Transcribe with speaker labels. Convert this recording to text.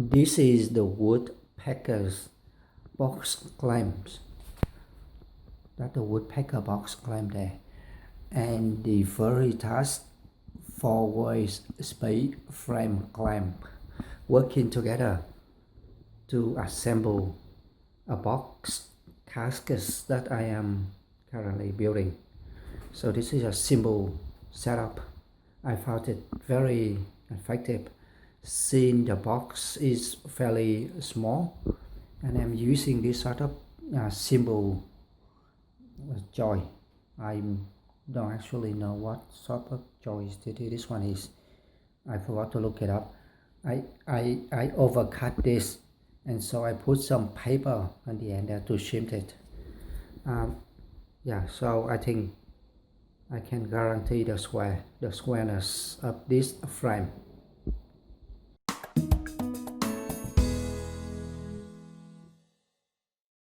Speaker 1: This is the Woodpeckers Box Clamp. That's the Woodpecker Box Clamp there. And the Veritas 4-way speed frame clamp working together to assemble a box Carcass that I am currently building. So this is a simple setup. I found it very effective since the box is fairly small, and I'm using this sort of simple joy. I don't actually know what sort of joist this one is. I forgot to look it up. I overcut this, and so I put some paper on the end there to shim it. Yeah, so I think I can guarantee the squareness of this frame.